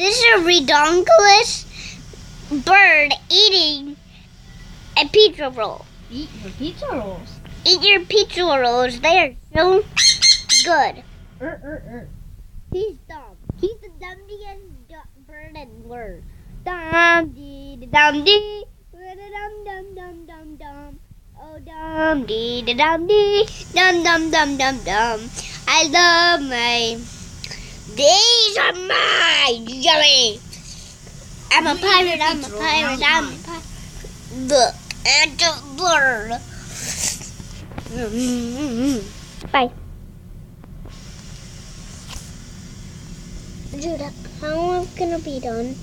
This is a redonkulous bird eating a pizza roll. Eat your pizza rolls. Eat your pizza rolls. They are so good. He's dumb. He's the dumbest bird in the world. Dum dee dum dee, dum dum dum dum dum. Oh dum dee dum dee, dum dum dum dum dum. I love my. These are my jelly. I'm a pirate. I'm a pirate. I'm a pirate. Look at the bird. Bye. Judah, how am I gonna be done?